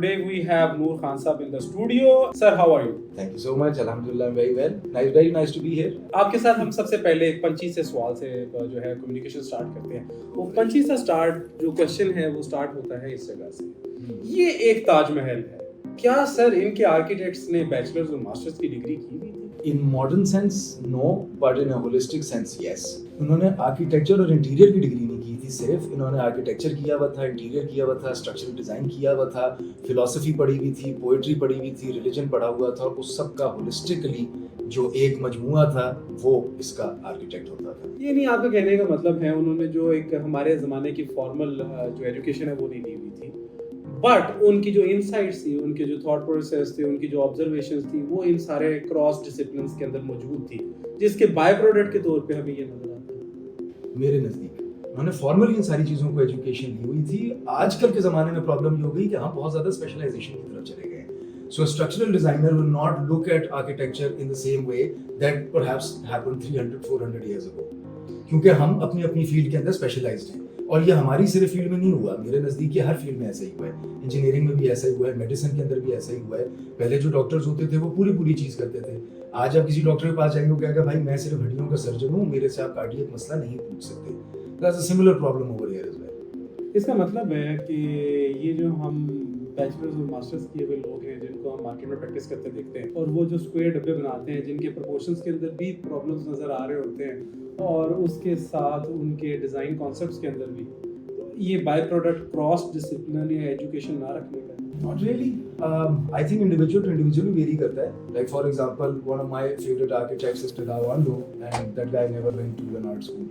today we have Noor Khan Saab in the studio. Sir, how are you? Thank you so much. Alhamdulillah, I'm very well. Very nice to be here. आपके साथ हम सबसे पहले एक पंची से सवाल से जो है कम्युनिकेशन स्टार्ट करते हैं. वो पंची सा स्टार्ट जो क्वेश्चन है वो स्टार्ट होता है इस जगह से. ये एक ताजमहल है. क्या सर इनके आर्किटेक्ट्स ने बैचलर्स और मास्टर्स की डिग्री की हुई थी? In modern sense, no, but in a holistic sense, yes. उन्होंने आर्किटेक्चर और इंटीरियर की डिग्री नहीं की थी सिर्फ. इन्होंने आर्किटेक्चर किया हुआ था, इंटीरियर किया हुआ था, स्ट्रक्चरल डिज़ाइन किया हुआ था, फिलॉसफी पढ़ी हुई थी, पोइट्री पढ़ी हुई थी, रिलीजन पढ़ा हुआ था, और उस सब का होलिस्टिकली जो एक मजमुआ था वो इसका आर्किटेक्ट होता था. ये नहीं आपका कहने का मतलब है उन्होंने जो एक हमारे ज़माने की फॉर्मल जो एजुकेशन है वो नहीं ली हुई थी, बट उनकी जो इनसाइट्स थी, उनके जो थॉट प्रोसेस थे, उनकी जो ऑब्जर्वेशंस थी, वो इन सारे क्रॉस डिसिप्लिन्स के अंदर मौजूद थी, जिसके बाय प्रोडक्ट के तौर पे हमें ये नजर आता है. मेरे नज़दीक उन्होंने फॉर्मली इन सारी चीज़ों को एजुकेशन ली हुई थी. आजकल के ज़माने में प्रॉब्लम ये हो गई कि हम बहुत ज़्यादा स्पेशलाइजेशन की तरफ चले गए. So a structural designer will not look at architecture in the same way that perhaps happened 300-400 years ago. क्योंकि हम अपनी अपनी फील्ड के अंदर स्पेशलाइज्ड हैं, और ये हमारी सिर्फ फील्ड में नहीं हुआ. मेरे नज़दीक ये हर फील्ड में ऐसा ही हुआ है. इंजीनियरिंग में भी ऐसा ही हुआ है, मेडिसिन के अंदर भी ऐसा ही हुआ है. पहले जो डॉक्टर्स होते थे वो पूरी चीज़ करते थे. आज आप किसी डॉक्टर के पास जाएंगे वो कहेगा भाई मैं सिर्फ हड्डियों का सर्जन हूँ, मेरे से आप कार्डियक मसला नहीं पूछ सकते. That's a similar problem over here as well. इसका मतलब है कि ये जो हम बैचलर्स और मास्टर्स किए हुए लोग हैं जिनको हम मार्केट में प्रैक्टिस करते देखते हैं, और वो जो स्क्वायर डब्बे बनाते हैं जिनके प्रोपोर्शंस के अंदर भी प्रॉब्लम्स नज़र आ रहे होते हैं, और उसके साथ उनके डिज़ाइन कॉन्सेप्ट्स के अंदर भी, तो ये बाय प्रोडक्ट क्रॉस डिसिप्लिन या एजुकेशन ना रखने का. Not really. I think individual to individual vary करता है. Like for example, one of my favorite architects is Pradal Wando, and that guy never went to an art school.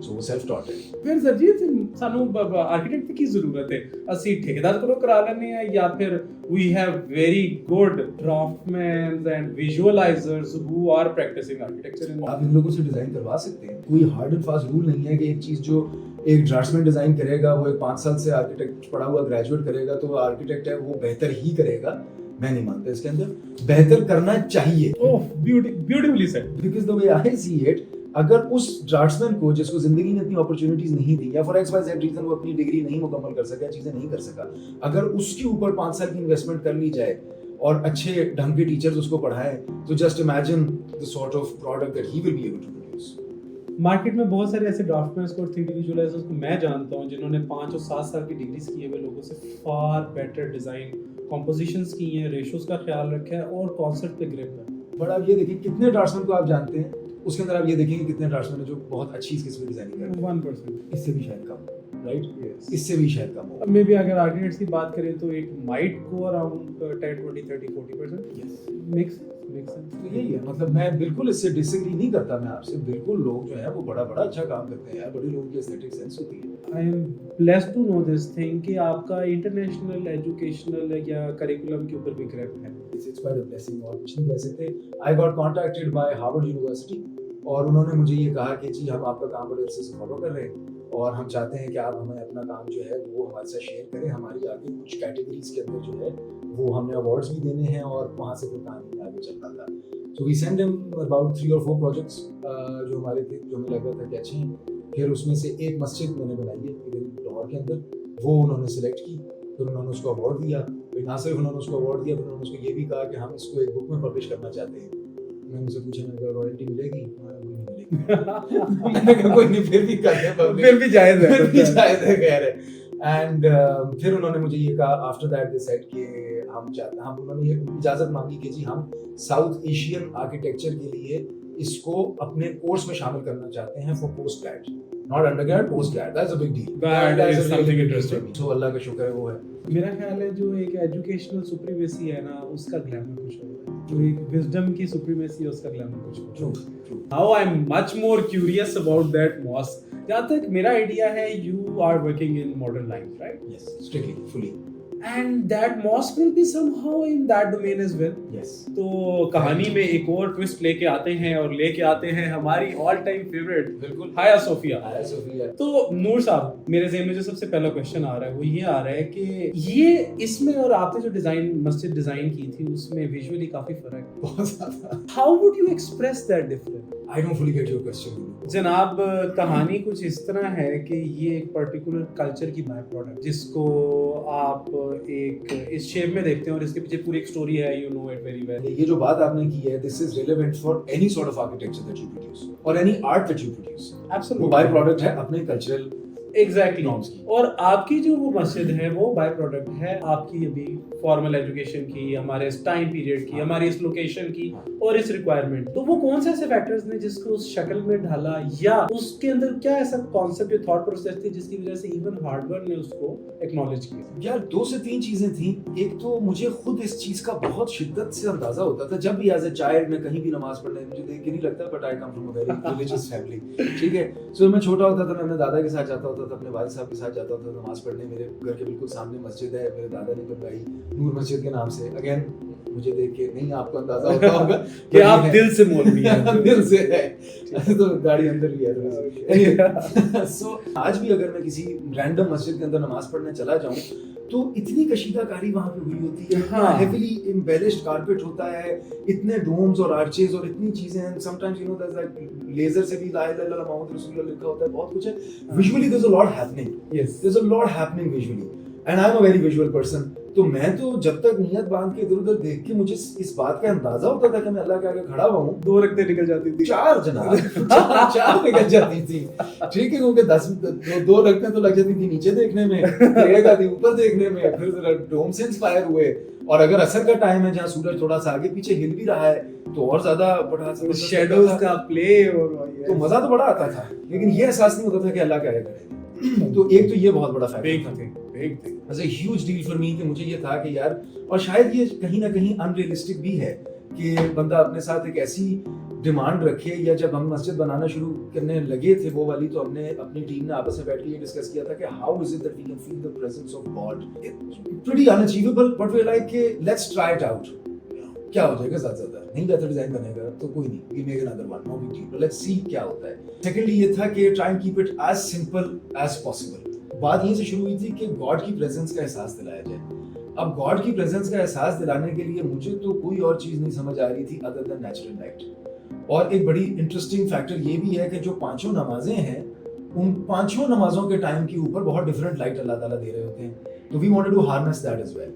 So वो self taught है. ਫਿਰ ਸਰਜੀਤ ਸਾਨੂੰ architect ਦੀ ਕੀ ਜ਼ਰੂਰਤ ਹੈ? ਅਸੀਂ ਠੇਕੇਦਾਰ ਕੋਲੋਂ ਕਰਾ ਲੈਂਦੇ ਆ, ਜਾਂ ਫਿਰ we have very good draftsmen and visualizers who are practicing architecture in. आप इन लोगों से डिजाइन करवा सकते हैं. कोई हार्ड एंड फास्ट रूल नहीं है कि एक चीज जो एक ड्राफ्ट्समैन डिजाइन करेगा वो एक 5 साल से आर्किटेक्ट पढ़ा हुआ ग्रेजुएट करेगा तो वो आर्किटेक्ट है वो बेहतर ही करेगा. मैं नहीं मानता इसके अंदर. बेहतर करना चाहिए. Oh, beautifully said. Because the way I see it, अगर उस ड्राफ्ट्समैन को जिसको जिंदगी ने इतनी अपॉर्चुनिटीज नहीं दी, या फॉर XYZ रीजन वो अपनी डिग्री नहीं मुकम्मल कर सका, चीजें नहीं कर सका, अगर उसके ऊपर 5 साल की इन्वेस्टमेंट कर ली जाए और अच्छे ढंग के टीचर्स उसको पढ़ाएं, तो just imagine the sort of product that he will be able to produce. Market में बहुत सारे ऐसे ड्राफ्टमैन्स और 3D विजुअलाइजर्स को मैं जानता हूँ जिन्होंने 5 और 7 साल की डिग्रीज किए हुए लोगों से फार बेटर डिजाइन कॉम्पोजिशंस की हैं, रेशोज का ख्याल रखा है और कॉन्सेप्ट पे ग्रिप है. बट आप ये देखिए कितने ड्राफ्ट्समैन को आप जानते हैं, उसके अंदर आप ये देखेंगे कितने ड्राफ्ट्समैन हैं जो बहुत अच्छी इस किस्म की डिजाइनिंग कर रहे हैं. 1%. इससे भी शायद कम, राइट? Yes. इससे भी शायद कम होगा. मे बी अगर आर्किटेक्ट्स की बात करें तो it might go around 10, 20, 30, 40%. Yes. Makes sense. तो यही है. मतलब मैं बिल्कुल इससे डिसएग्री नहीं करता. मैं आपसे बिल्कुल लोग जो है वो बड़ा अच्छा काम करते हैं यार. बड़े लोगों की एस्थेटिक सेंस होती है. I am blessed to know this thing कि आपका इंटरनेशनल एजुकेशनल या करिकुलम के ऊपर भी ग्रिप है. It's quite a blessing और कुछ नहीं कह सकते. I got contacted by Harvard University और उन्होंने मुझे ये कहा कि जी हम आपका काम बड़े अच्छे से फॉलो कर रहे हैं और हम चाहते हैं कि आप हमें अपना काम जो है वो हमारे साथ शेयर करें. हमारी आगे कुछ कैटेगरीज के अंदर जो है वो हमने अवार्ड्स भी देने हैं और वहाँ से फिर काम आगे चल रहा था. So we sent them about 3 or 4 projects जो हमारे थे, जो हमें लग रहा था कि अच्छे हैं. फिर उसमें से एक मस्जिद मैंने बनाई है इधर लाहौर के अंदर, वो उन्होंने सिलेक्ट की. फिर उन्होंने उसको अवार्ड दिया. फिर ना सिर्फ उन्होंने उसको अवार्ड दिया, फिर उन्होंने उसको ये भी कहा कि हम इसको एक बुक में पब्लिश करना चाहते हैं. मैंने उनसे पूछा मैंने कहा रॉयल्टी मिलेगी? मैंने कहा कोई नहीं, फिर भी करते हैं, फिर भी जायज़ है, फिर भी जायज़ है कह रहे. एंड फिर उन्होंने मुझे ये कहा आफ्टर दैट दे सेड कि हम उन्होंने ये इजाज़त मांगी कि जी हम साउथ एशियन आर्किटेक्चर के लिए इसको अपने कोर्स में शामिल करना चाहते हैं for post grade, not undergrad, post grade. That's a big deal. That is something interesting. सो अल्लाह का शुक्र है वो है. मेरा ख्याल है जो एक एजुकेशनल सुप्रीमेसी है ना उसका ग्लैमर कुछ और है, जो एक विजडम की सुप्रीमेसी है उसका ग्लैमर कुछ और है. Now I'm much more curious about that mosque. जहाँ तक मेरा आइडिया है you are working in modern lines, right? Yes, strictly, fully. And that mosque will be somehow in that domain as well. Yes. तो कहानी में एक और twist लेके आते हैं और लेके आते हैं हमारी ऑल टाइम फेवरेट बिल्कुल हाया सोफिया. हाया सोफिया. तो नूर साहब मेरे ज़हन में जो सबसे पहला क्वेश्चन आ रहा है वो ये आ रहा है कि ये इसमें और आपने जो डिजाइन मस्जिद डिजाइन की थी उसमें विजुअली काफी फर्क है. बहुत ज्यादा. How would you express that difference? I don't fully get your question. जनाब कहानी कुछ इस तरह है कि ये एक पर्टिकुलर कल्चर की बाय प्रोडक्ट जिसको आप एक इस शेप में देखते हैं और इसके पीछे पूरी एक स्टोरी है, you know it very well. ये जो बात आपने की है, this is relevant for any sort of architecture that you produce और any art that you produce. वो एब्सोल्युटली बाय प्रोडक्ट है अपने कल्चरल एग्जैक्टली norms की। और आपकी जो वो मस्जिद है वो बाय प्रोडक्ट है आपकी अभी फॉर्मल एजुकेशन की, हमारे इस टाइम पीरियड की, हमारी इस लोकेशन की और इस रिक्वायरमेंट। तो वो कौन से ऐसे फैक्टर्स ने जिसको उस शक्ल में ढाला, या उसके अंदर क्या ऐसा कॉन्सेप्ट या थॉट प्रोसेस थी जिसकी वजह से इवन हार्डवेयर ने उसको एक्नॉलेज किया? यार 2 से 3 चीजें थी। एक तो मुझे खुद इस चीज का बहुत शिद्दत से अंदाजा होता था जब भी एज ए चाइल्ड मैं कहीं भी नमाज पढ़ने, मुझे देख के नहीं लगता but I come from a very religious family, ठीक है। सो मैं छोटा होता था, मैं अपने दादा के साथ जाता होता था, अपने वालिद साहब के साथ जाता था नमाज पढ़ने। मेरे घर के बिल्कुल सामने मस्जिद है, मेरे दादा ने बनवाई नूर मस्जिद के नाम से। अगेन मुझे देख के नहीं आपको अंदाजा होता होगा कि आप दिल से मौलवी हैं। दिल से है तो गाड़ी अंदर लिया था। सो आज भी अगर मैं किसी रैंडम मस्जिद के अंदर नमाज पढ़ने चला जाऊं तो इतनी कशीदाकारी वहां पे हुई होती है, हाँ। हेवीली एम्बेलिश्ड कारपेट होता है, इतने डोम्स और आर्चेस और इतनी चीजें हैं। Sometimes you know that's like laser से भी ला इलाहा इल्लल्लाह मुहम्मद रसूलुल्लाह लिखा होता है, बहुत कुछ है। Visually there is a lot happening, yes there is a lot happening visually and I am a very visual person. तो मैं तो जब तक नियत बांध के इधर उधर देख के मुझे इस बात का अंदाजा होता था कि मैं अल्लाह के आगे खड़ा हुआ हूँ, 2 रखते निकल जाती थी, 4 जनाब चार निकल जाती थी, ठीक है, क्योंकि 2 रखते तो लग जाती थी नीचे देखने में, एक आधी ऊपर देखने में, फिर जरा डोम से इंस्पायर हुए। और अगर असर का टाइम है जहाँ सूरज थोड़ा सा आगे पीछे हिल भी रहा है तो और ज्यादा बड़ा शेडोज का प्ले और तो मजा तो बड़ा आता था, लेकिन ये एहसास नहीं होता था कि अल्लाह क्या करेगा। तो एक तो ये बहुत बड़ा फैक्टर था, as a huge deal for me, कि मुझे ये था कि यार, और शायद ये कहीं ना कहीं अनरियलिस्टिक भी है कि बंदा अपने साथ एक ऐसी डिमांड रखे। या जब हम मस्जिद बनाना शुरू करने लगे थे वो वाली, तो हमने अपनी टीम ने आपस में बैठ के ये डिस्कस किया था कि how is it that we can feel the presence of God. Pretty unachievable but we like कि लेट्स ट्राई इट आउट, क्या हो जाएगा, ज्यादा नहीं बेहतर डिजाइन बनेगा तो कोई नहीं, we make another one, no big deal, let's see क्या होता है। सेकेंडली ये था कि try and keep it as simple as possible. बात यहीं से शुरू हुई थी कि गॉड की प्रेजेंस का एहसास दिलाया जाए। अब गॉड की प्रेजेंस का एहसास दिलाने के लिए मुझे तो कोई और चीज नहीं समझ आ रही थी अदर देन नेचुरल लाइट। और एक बड़ी इंटरेस्टिंग फैक्टर ये भी है कि जो 5 नमाजें हैं, उन 5 नमाजों के टाइम के ऊपर बहुत डिफरेंट लाइट अल्लाह ताला दे रहे होते हैं, तो we wanted to harness that as well.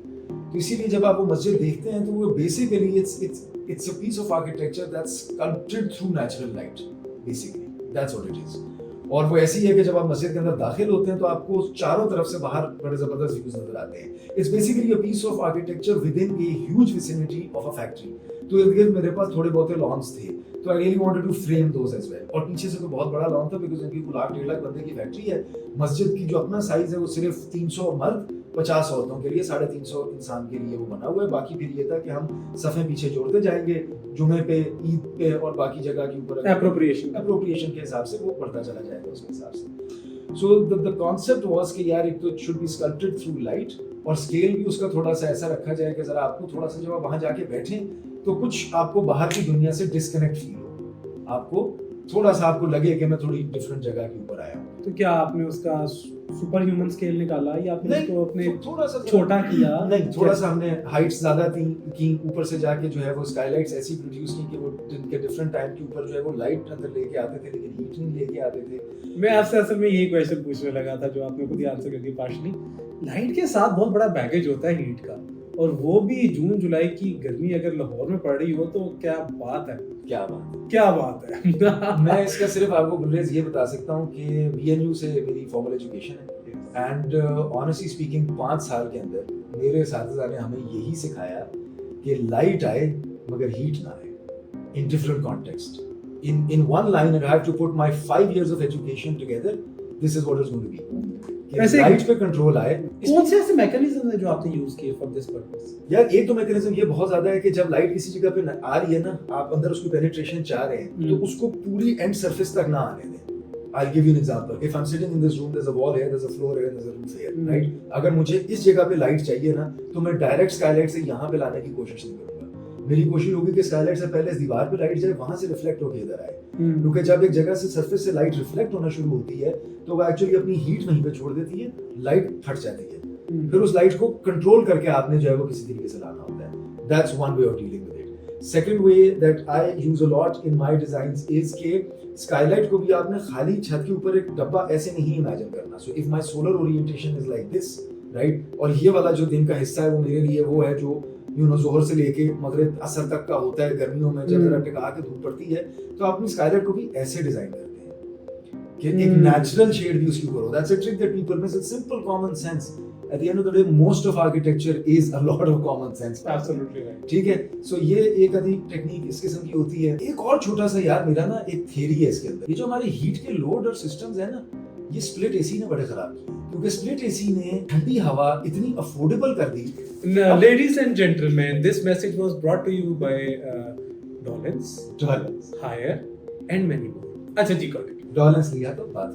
तो इसीलिए जब आप वो मस्जिद देखते हैं तो वो basically it's a piece of architecture that's sculpted through natural light, basically that's what it is. और वो ऐसी है कि जब आप मस्जिद के अंदर दाखिल होते हैं तो आपको चारों तरफ से बाहर बड़े जबरदस्त व्यूज नजर आते हैं। It's basically a piece of architecture within a huge vicinity of a factory. तो इर्द गिर्द मेरे पास थोड़े बहुत लॉन्स थे, तो I really wanted to frame those as well. और पीछे से तो बहुत बड़ा लॉन था बिकॉज़ इनकी कुल 1.5 लाख बंदे की फैक्ट्री है। मस्जिद की जो अपना साइज है वो सिर्फ 300 मर्द 50 औरतों के लिए, 350 इंसान के लिए वो बना हुआ है। बाकी फिर ये था कि हम सफ़े पीछे जोड़ते जाएंगे, जुमे पे, ईद पे और बाकी जगह के ऊपर एप्रोप्रिएशन के हिसाब से वो बढ़ता चला जाएगा उसके हिसाब से। सो द कॉन्सेप्ट वाज कि यार एक तो it should be sculpted through light, और स्केल भी उसका थोड़ा सा ऐसा रखा जाए कि जरा आपको थोड़ा सा जब आप वहां जाके बैठें तो कुछ आपको बाहर की दुनिया से डिस्कनेक्ट फील हो, आपको थोड़ा सा आपको लगे कि मैं थोड़ी डिफरेंट जगह के ऊपर आया हूँ। तो क्या आपने उसका सुपर ह्यूमन स्केल निकाला या आपने उसको अपने थोड़ा सा छोटा किया? नहीं, थोड़ा सा हमने हाइट्स ज्यादा की ऊपर से जाके जो है वो स्काईलाइट्स ऐसी प्रोड्यूस की कि वो जिनके डिफरेंट टाइम के ऊपर जो है वो लाइट अंदर लेके आते थे लेकिन हीट नहीं लेके आते थे। मैं आपसे असल में यही क्वेश्चन पूछने लगा था जो आपने खुद ही आंसर कर दिया पार्शली। लाइट के साथ बहुत बड़ा बैगेज होता है हीट का, और वो भी जून जुलाई की गर्मी अगर लाहौर में पड़ रही हो तो क्या बात है, क्या बात है। मैं इसका सिर्फ आपको गुलरेज ये बता सकता हूँ कि बीएनयू से मेरी फॉर्मल एजुकेशन है एंड ऑनेस्टली स्पीकिंग 5 साल के अंदर मेरे साथीदार ने हमें यही सिखाया कि लाइट आए मगर हीट ना आए in different context. in one line and I have to put my 5 years of education together, this is what it's going to be। ऐसे लाइट पे कंट्रोल आए। कौन से ऐसे मैकेनिज्म है जो आपने यूज किए फॉर दिस पर्पस? यार एक तो मैकेनिज्म ये बहुत ज्यादा है कि जब लाइट किसी जगह पे आ रही है ना, आप अंदर उसको पेनिट्रेशन चाह रहे हैं तो उसको पूरी एंड सरफेस तक ना आने दें। I'll give you an example. If I'm sitting in this room, there's a wall here, there's a floor here, there's a roof here, right? अगर मुझे इस जगह पे लाइट चाहिए ना तो मैं डायरेक्ट स्काईलाइट से यहाँ पे लाने की कोशिश नहीं करूंगा। मेरी कोशिश होगी कि स्काईलाइट से पहले इस दीवार पे लाइट जाए, वहां से रिफ्लेक्ट होकर इधर आए, क्योंकि जब एक जगह से सरफेस से लाइट रिफ्लेक्ट होना शुरू होती है तो वो एक्चुअली अपनी हीट वहीं पे छोड़ देती है, लाइट फट जाती है। फिर उस लाइट को कंट्रोल करके आपने जो है वो किसी तरीके से लाना होता है। That's one way of dealing with it. Second way that I use a lot in my designs is के स्काईलाइट को भी आपने खाली छत के ऊपर एक डब्बा ऐसे नहीं इमेजिन करना। So if my solar orientation is like this, right. और ये वाला जो दिन का हिस्सा है वो मेरे लिए वो है जो जोहर से लेके मगरिब असर तक का होता है. गर्मियों में जब जरा टिका के धूप पड़ती है तो आप अपनी स्काईलाइट को भी ऐसे डिजाइन करते हैं कि एक नेचुरल शेड भी उसकी करो. That's a trick that people miss. It's simple common sense. At the end of the day, most of architecture is a lot of common sense. Absolutely right. ठीक है. So ये एक आधी टेक्निक इस किस्म की होती है. एक और छोटा सा यार मेरा ना एक थियरी है इसके अंदर. ये जो हमारे हीट के लोड और सिस्टम्स है ना, ये स्प्लिट एसी ने बड़े खराब किए, क्योंकि स्प्लिट एसी ने ठंडी हवा इतनी अफोर्डेबल कर दी. Ladies and gentlemen, this message was brought to you by Dolens, Hire and many more. अच्छा जी, got it. डॉलर्स लिया तो बात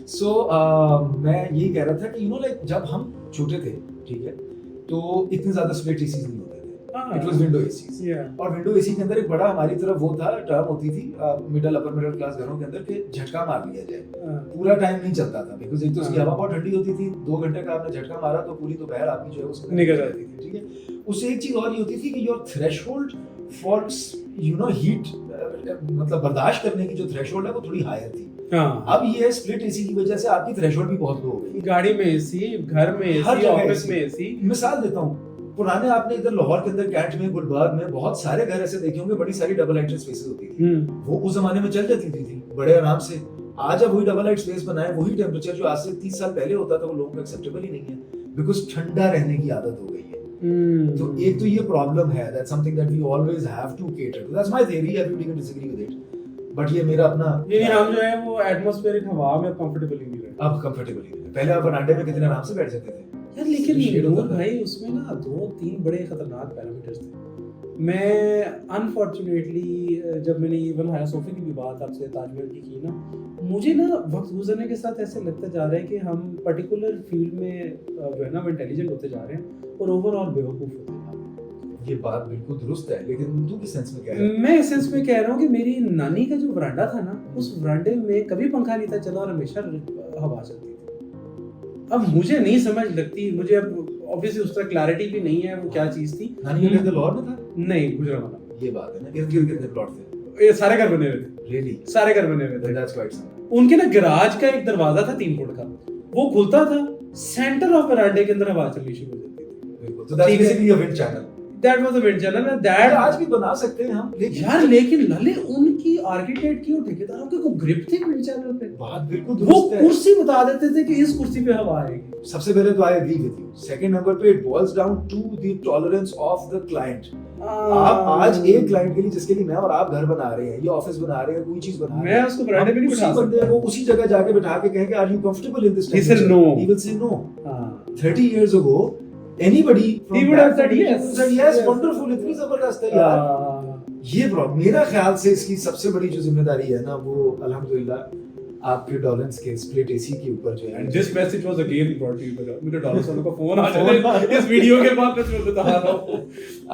सो मैं यही कह रहा था कि लाइक जब हम छोटे थे, ठीक है, तो इतने ज्यादा स्प्लिट एसीज नहीं होते थे. It was window ACs. और विंडो एसी के अंदर एक बड़ा हमारी तरफ वो था, टर्म होती थी मिडिल अपर मिडिल क्लास घरों के अंदर के झटका मार लिया जाए. पूरा टाइम नहीं चलता था, बिकॉज एक तो उसकी हवा बहुत ठंडी होती थी. 2 घंटे का आपने झटका मारा तो पूरी दोपहर आपकी जो है उसमें निकल जाती थी. ठीक है. उससे एक चीज और ये होती थी कि योर थ्रेशोल्ड फॉर हीट, मतलब बर्दाश्त करने की जो थ्रेशोल्ड है वो थोड़ी हायर थी. अब ये स्प्लिट एसी की वजह से आपकी थ्रेशोल्ड भी बहुत लो हो गई. गाड़ी में एसी, घर में एसी, ऑफिस में एसी. मिसाल देता हूँ, पुराने आपने इधर लाहौर के अंदर कैंट में, गुलबर्ग में बहुत सारे घर ऐसे देखे होंगे, बड़ी सारी डबल हाइट स्पेसेस होती थी. वो उस जमाने में चल जाती थी बड़े आराम से. आज अब वही डबल हाइट स्पेस बनाए, वही टेम्परेचर जो आज से 30 साल पहले होता था, वो लोगों को एक्सेप्टेबल ही नहीं है, बिकॉज ठंडा रहने की आदत हो गई है. तो एक तो ये प्रॉब्लम है. That's something that we always have to cater to. That's my theory. Everybody can disagree with it, but ये मेरा अपना. यानी हम जो है वो एटमॉस्फेरिक हवा में कंफर्टेबल ही नहीं रहे. अब कंफर्टेबल ही नहीं. पहले आप बरामदे में कितने आराम से बैठ सकते थे यार, लेकिन नूर भाई उसमें ना 2-3 बड़े खतरनाक पैरामीटर्स थे. मैं अनफॉर्चुनेटली जब मैंने इवन हाया सोफे की भी बात आपसे ताजमहल की ना, मुझे ना वक्त गुजरने के साथ ऐसे लगता जा रहा है कि हम पर्टिकुलर फील्ड में जो है ना वो इंटेलिजेंट होते जा रहे हैं और ओवरऑल बेवकूफ़ होते जा रहे हैं. ये बात बिल्कुल दुरुस्त है, लेकिन तू किस सेंस में कह रहा है? मैं इस सेंस में कह रहा हूँ कि मेरी नानी का जो वरांडा था ना, उस वरांडे में कभी पंखा नहीं था चला और हमेशा हवा चलती थी. अब मुझे नहीं समझ लगती, मुझे अब ऑब्वियसली उस तरह क्लैरिटी भी नहीं है वो क्या चीज थी. नानी के घर लाहौर में था? नहीं, गुजरावाला. ये बात है ना, इर्द-गिर्द कितने प्लॉट थे? ये सारे घर बने हुए थे. रियली? सारे घर बने हुए थे. That's quite something. उनके ना गैराज का एक दरवाजा था 3 फुट का, वो खुलता था, सेंटर ऑफ वरांडे के अंदर हवा चलनी शुरू हो जाती थी. बिल्कुल. तो that's basically a wind channel. That was a wind channel and that आज भी बना सकते हैं हम, लेकिन लले उनकी आर्किटेक्ट की और ठेकेदारों की कोई ग्रिप थी विंड चैनल पे. बात बिल्कुल वो दुरुस्त है. कुर्सी बता देते थे कि इस कुर्सी पे हवा आएगी. सबसे पहले तो I agree with you. Second number पे it boils down to the tolerance of the client. आप आज एक क्लाइंट के लिए जिसके लिए मैं और आप घर बना रहे हैं, ये ऑफिस बना रहे हैं, कोई चीज बना रहे हैं, मैं उसको बरांडे में नहीं बिठा सकता. वो उसी जगह जाके बिठा के कहेंगे are you comfortable in this? He said no. He will say no. 30 years ago anybody he would have said yes. said yes, wonderful. इतनी जबरदस्त है यार. ये प्रॉब्लम मेरा ख्याल से इसकी सबसे बड़ी जो जिम्मेदारी है ना, वो अल्हम्दुलिल्लाह आपके डॉलेंस के स्प्लिट एसी के ऊपर जो है. And this message was again brought to you by मेरे डॉलेंस वालों का फोन आ जाए इस वीडियो के बाद मैं बता रहा हूं.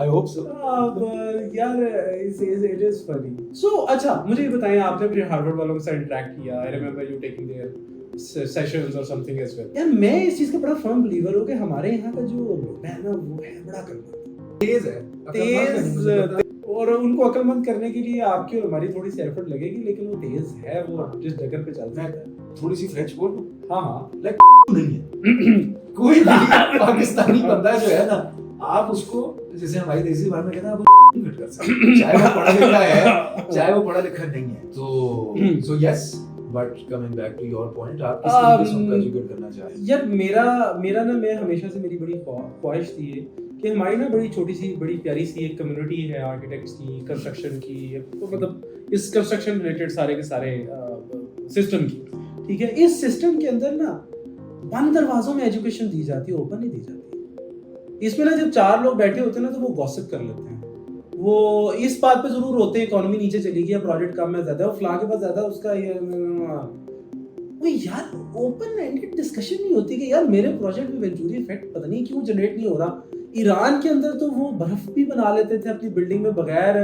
I hope so. यार it is funny. So अच्छा मुझे ये बताएं, आपने फिर हार्वर्ड वालों के साथ इंटरेक्ट किया. I remember you taking their sessions or something as well. यार मैं इस चीज का बड़ा फर्म बिलीवर हूं कि हमारे यहाँ का जो लोग है ना वो है बड़ा अक्लमंद, तेज, और उनको अक्लमंद करने के लिए आपकी और हमारी थोड़ी सी एफर्ट लगेगी, लेकिन वो तेज है, वो जिस जगह पे चलता है. थोड़ी सी फ्रेंच बोल दूं? हाँ लाइक नहीं है. कोई भी पाकिस्तानी बंदा जो है ना, आप उसको जैसे हमारी देसी भाषा में कहते हैं, आप फिट कर सकते, चाहे वो पढ़ा लिखा है चाहे वो पढ़ा लिखा नहीं है. तो so yes, but coming back to your point, आप किस तरीके से उनको एजुकेट करना चाहते हैं? यार मेरा ना, मैं हमेशा से मेरी बड़ी ख्वाहिश थी कि हमारी ना बड़ी छोटी सी बड़ी प्यारी सी एक कम्युनिटी है आर्किटेक्ट्स की, कंस्ट्रक्शन की, मतलब इस कंस्ट्रक्शन रिलेटेड सारे के सारे सिस्टम की. ठीक है, इस सिस्टम के अंदर ना बंद दरवाजों में एजुकेशन दी जाती है, ओपन नहीं दी जाती. इसमें ना जब 4 लोग बैठे होते हैं ना तो वो गॉसिप कर लेते हैं. वो इस बात पे जरूर होते हैं इकोनॉमी नीचे चली गई, प्रोजेक्ट कम है, ज्यादा, वो फलां के पास ज्यादा, उसका ये वो यार ओपन एंडेड डिस्कशन नहीं होती कि यार मेरे प्रोजेक्ट में वेंचुरी इफेक्ट पता नहीं क्यों जनरेट नहीं हो रहा. ईरान के अंदर तो वो बर्फ भी बना लेते थे अपनी बिल्डिंग में बगैर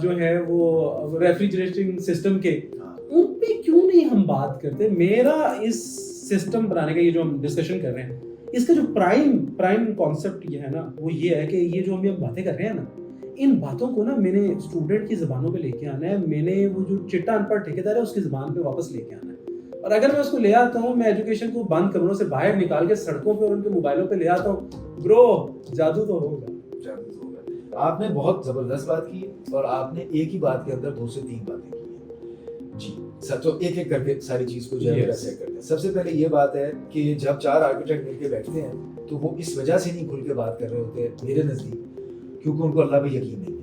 जो है वो रेफ्रिजरेटिंग सिस्टम के. उन पे क्यों नहीं हम बात करते? मेरा इस सिस्टम बनाने का ये जो हम डिस्कशन कर रहे हैं, इसका जो प्राइम कॉन्सेप्ट ये है ना, वो ये है कि ये जो हम बातें कर रहे हैं ना, इन बातों को ना मैंने स्टूडेंट की ज़बानों पे लेके आना है. मैंने वो जो चिट्टा अनपढ़ ठेकेदार है उसकी ज़बान पे वापस लेके आना है. اور اگر میں اس کو لے آتا ہوں, میں ایجوکیشن کو بند کروڑوں سے باہر نکال کے سڑکوں پہ اور ان کے موبائلوں پہ لے آتا ہوں, برو جادو تو ہوگا. آپ نے بہت زبردست بات کی اور آپ نے ایک ہی بات کے اندر 2 سے 3 باتیں کی ہیں. جی سر, تو ایک ایک کر کے ساری چیز کو جو ہے سیٹ کرتے ہیں. سب سے پہلے یہ بات ہے کہ جب 4 آرکیٹیکٹ مل کے بیٹھتے ہیں تو وہ اس وجہ سے نہیں کھل کے بات کر رہے ہوتے میرے نزدیک کیونکہ ان کو اللہ پہ یقین نہیں ہے.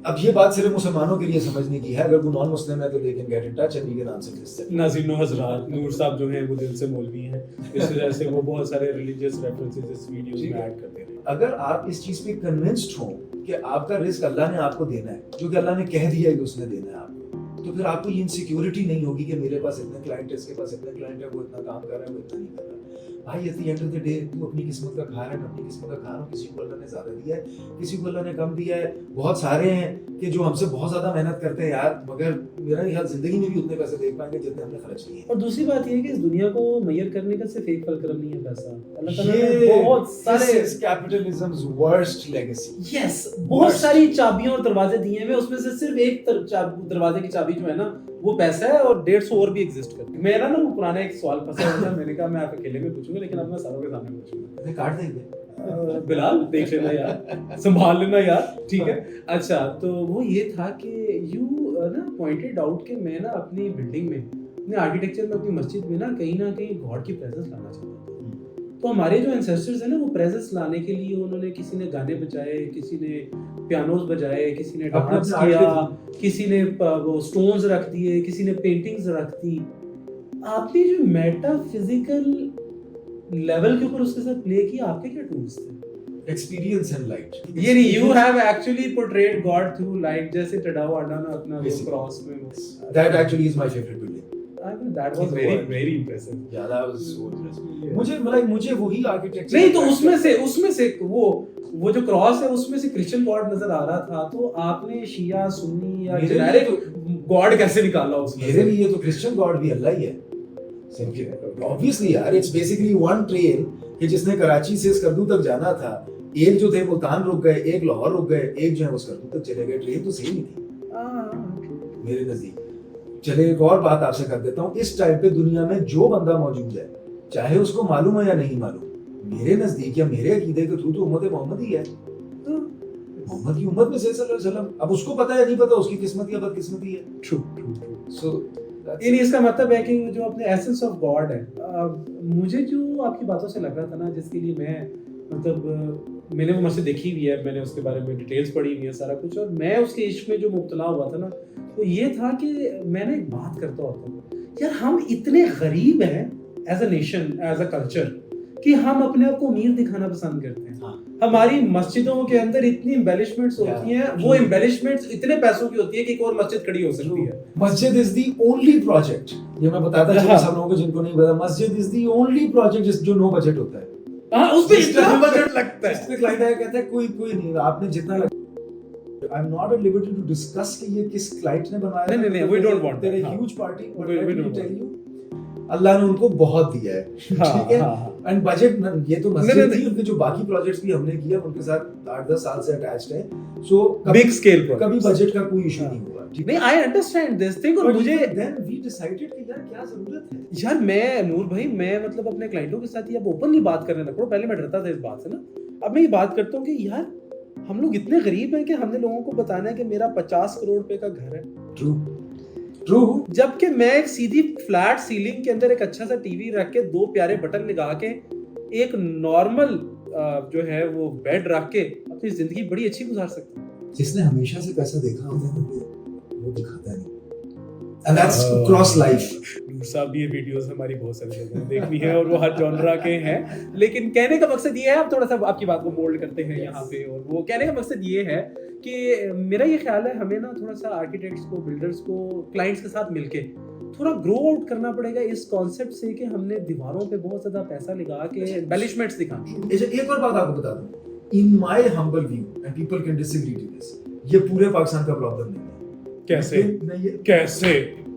اب یہ بات صرف مسلمانوں کے لیے سمجھنے کی ہے, اگر وہ نان مسلم ہے تو they can get in touch and we can answer this. ناظرین و حضرات, نور صاحب جو ہیں وہ دل سے مولوی ہیں, اس وجہ سے وہ بہت سارے ریلیجیس ریفرنسز اس ویڈیوز میں ایڈ کرتے ہیں. اگر آپ اس چیز پہ کنونسڈ ہوں کہ آپ کا رزق اللہ نے آپ کو دینا ہے, جو کہ اللہ نے کہہ دیا ہے کہ اس نے دینا ہے آپ کو, تو پھر آپ کو یہ انسیکیورٹی نہیں ہوگی کہ میرے پاس اتنے کلائنٹ ہے, اس کے پاس اتنے کلائنٹ ہے, وہ اتنا کام کر رہا ہے, وہ اتنا نہیں کر رہا. بھائی at the end of the day تو اپنی قسمت کا کھا رہا ہے, میں اپنی قسمت کا کھا رہا ہوں. کسی کو اللہ نے زیادہ دیا ہے, کسی کو اللہ نے کم دیا ہے. بہت سارے ہیں کہ جو ہم سے بہت زیادہ محنت کرتے ہیں یار, مگر میرا خیال زندگی میں بھی اتنے پیسے دیکھ پائیں گے جتنے ہم نے خرچ کیے. اور دوسری بات یہ ہے کہ اس دنیا کو میئر کرنے کا صرف ایک فل کرم نہیں ہے پیسہ. اللہ تعالیٰ نے بہت سارے کیپٹلزمز ورسٹ لیگیسی. یس, بہت ساری چابیاں اور دروازے دیے ہوئے, اس میں سے صرف ایک دروازے کی چابی جو ہے نا وہ پیسہ ہے, اور 150 اور بھی ایگزسٹ کرتے ہیں. میرا نا وہ پرانا ایک سوال پھنسا ہوا تھا, میں نے کہا میں آپ اکیلے میں پوچھوں گا, لیکن اب میں ساروں کے سامنے پوچھوں گا. کاٹ دیں گے بلال, دیکھ لینا یار, سنبھال لینا یار, ٹھیک ہے. اچھا, تو وہ یہ تھا کہ یو نا پوائنٹڈ آؤٹ کہ میں نا اپنی بلڈنگ میں, اپنے آرکیٹیکچر میں, اپنی مسجد میں نا کہیں گاڈ کی پریزنس لانا چاہتا تھا. تو ہمارے جو انسیسٹرز ہیں نا, وہ پریزنس لانے کے لیے انہوں نے, کسی نے گانے بجائے, کسی نے پیانوز بجائے, کسی نے ڈانس کیا, کسی نے وہ سٹونز رکھ دیے, کسی نے پینٹنگز رکھ دی. آپ نے جو میٹا فزیکل لیول کے اوپر اس کے ساتھ پلے کیا, آپ کے کیا ٹولز تھے؟ Experience and light. یہ نہیں, you have actually portrait God through light, جیسے ٹڈاو آڈا نے اپنا وہ کراس میں. That actually is my favourite building. That was very impressive. Yeah, that was so interesting. مجھے وہی آرکیٹیکچر نہیں, تو اس میں سے وہ جو کراس ہے اس میں سے کرسچن گاڈ نظر آ رہا تھا, تو آپ نے شیعہ سنی یا جنریک گاڈ کیسے نکالا اس میں؟ میرے لیے تو کرسچن گاڈ بھی اللہ ہی ہے. Obviously یار, it's basically one train کہ جس نے کراچی سے اسکردو تک جانا تھا, ایک جو تھے ملتان رک گئے, ایک لاہور رک گئے, ایک جو ہے وہ اسکردو تک چلے گئے. ٹرین تو سیم ہی تھی میرے نزدیک. چلے ایک اور بات آپ سے کر دیتا ہوں, اس ٹائم پہ دنیا میں جو بندہ موجود ہے, چاہے اس کو معلوم ہے یا نہیں معلوم, میرے نزدیک یا میرے عقیدے کے تھرو تو امت محمد ہی ہے. محمد کی امت میں سے صلی اللہ علیہ وسلم. اب اس کو پتا ہے نہیں پتا, اس کی قسمت یا بد قسمتی ہے. سو یعنی اس کا مطلب ہے کہ جو اپنے ایسنس آف گاڈ ہے, مجھے جو آپ کی باتوں سے لگ رہا تھا نا, جس کے لیے میں مطلب میں نے وہ مسجد دیکھی ہوئی ہے, میں نے اس کے بارے میں ڈیٹیلز پڑھی ہوئی ہیں سارا کچھ, اور میں اس کے عشق میں جو مبتلا ہوا تھا نا, تو یہ تھا کہ میں نے ایک بات کرتا ہوتا ہوں یار, ہم اتنے غریب ہیں as a nation, as a culture, کہ ہم اپنے آپ کو امیر دکھانا پسند کرتے ہیں. ہماری مسجدوں کے اندر اتنی ایمبیلشمنٹس ہوتی ہیں, وہ ایمبیلشمنٹس اتنے پیسوں کی ہوتی ہے کہ ایک اور مسجد کھڑی ہو سکتی ہے. مسجد از دی اونلی پروجیکٹ, یہ میں بتاتا چلوں سب لوگوں کو جن کو نہیں پتا, مسجد از دی اونلی پروجیکٹ جو نو بجٹ ہوتا ہے. ہاں, اس پہ اتنا بجٹ لگتا ہے. اس پہ کلائنٹ آیا کہتا ہے کوئی نہیں, آپ نے جتنا I am not at liberty to discuss کہ یہ کس کلائنٹ نے بنایا. نہیں, we don't want that. They're a huge party, but let me tell you, اللہ نے ان کو بہت دیا ہے, ٹھیک ہے. اینڈ بجٹ, یہ تو مسجد تھی, ان کے جو باقی پروجیکٹس بھی ہم نے کیا ان کے ساتھ 8-10 سال سے اٹیچڈ ہیں. سو بگ اسکیل پر کبھی بجٹ کا کوئی ایشو نہیں ہوا. نہیں, I understand this thing. اور مجھے then we decided کہ یار کیا ضرورت ہے یار, میں نور بھائی, میں مطلب اپنے کلائنٹوں کے ساتھ یہ اب اوپنلی بات کرنے لگ پڑا. پہلے میں ڈرتا تھا اس بات سے نا, اب میں یہ بات کرتا ہوں کہ یار ہم لوگ اتنے غریب ہیں کہ ہم نے لوگوں کو بتانا ہے کہ میرا 50 کروڑ روپے کا گھر ہے. ٹرو. جبکہ میں ایک سیدھی فلیٹ سیلنگ کے اندر ایک اچھا سا ٹی وی رکھ کے 2 پیارے بٹن لگا کے ایک نارمل جو ہے وہ بیڈ رکھ کے اپنی زندگی بڑی اچھی گزار سکتا ہوں. جس نے ہمیشہ سے پیسہ دیکھا ہوتا ہے وہ دکھاتا نہیں. And that's cross life. نور صاحب, یہ ویڈیوز ہماری بہت ساری لوگوں نے دیکھنی ہے اور وہ ہر جانرا کے ہیں, لیکن کہنے کا مقصد یہ ہے, آپ تھوڑا سا آپ کی بات کو مولڈ کرتے ہیں یہاں پہ, اور وہ کہنے کا مقصد یہ ہے کہ میرا یہ خیال ہے ہمیں نا تھوڑا سا آرکیٹیکٹس کو, بلڈرز کو, کلائنٹس کے ساتھ مل کے تھوڑا گرو آؤٹ کرنا پڑے گا اس کانسیپٹ سے کہ ہم نے دیواروں پہ بہت زیادہ پیسہ لگا کے ایمبیلشمنٹس دکھانا. ایک اور بات آپ کو بتا دوں, in my humble view, and people can disagree to this, یہ پورے پاکستان کا پرابلم نہیں ہے. کیسے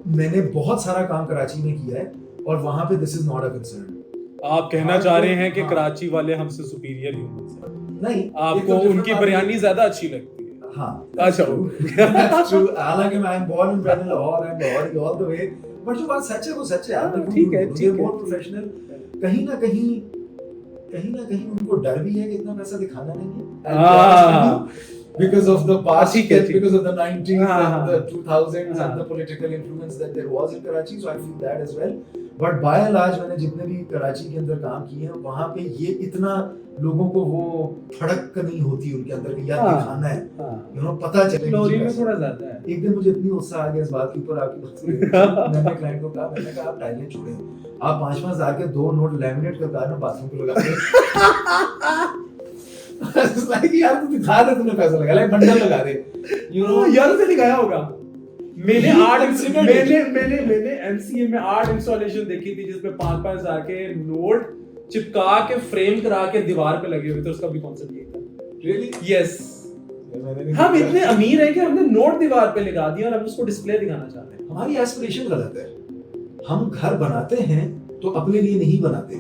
میں نے بہت سارا کام کراچی میں کیا ہے اور وہاں پہ دس از ناٹ اے کنسرن. آپ کہنا چاہ رہے ہیں کہ کراچی والے ہم سے سپیریئر ہیومنز ہیں؟ نہیں, آپ کو ان کی بریانی زیادہ اچھی لگتی ہے. ہاں, اچھا, حالانکہ میں born and bred in Lahore, I'm Lahori all the way, but जो बात सच है वो सच है, हाँ, ठीक है, मोर प्रोफेशनल। कहीं ना कहीं उनको डर भी है कि इतना पैसा दिखाना नहीं है, because of the past, because of the 90s and the 2000s and the political influence that there was in Karachi, so I feel that as well. But by and large मैंने जितने भी कराची के अंदर काम किए हैं वहाँ पे ये इतना लोगों को वो फड़क नहीं होती उनके अंदर कि यार दिखाना है, you know, पता चले ग्लोरी में थोड़ा ज्यादा है। एक दिन मुझे इतनी उत्साह आ गया इस बात के ऊपर, आपकी बात मैंने क्लाइंट को कहा, मैंने कहा आप टाइलें छोड़ें, आप 5-5 हज़ार के 2 नोट लैमिनेट करके ना बाथरूम पे लगा दे। like यार तू दिखा दे, तूने पैसा लगा, like बंडल लगा दे, you know, यार से दिखाया होगा। मैंने MCA में 8 इंस्टॉलेशन देखी थी जिसमें 5-5 हज़ार के नोट चिपका के फ्रेम करा के दीवार पे लगे हुए थे, उसका भी कॉन्सेप्ट यही था। Really? Yes. हम इतने अमीर हैं कि हमने नोट दीवार पे लगा दिया और हम उसको डिस्प्ले दिखाना चाहते हैं। हमारी एस्पिरेशन गलत है। हम घर बनाते हैं तो अपने लिए नहीं बनाते,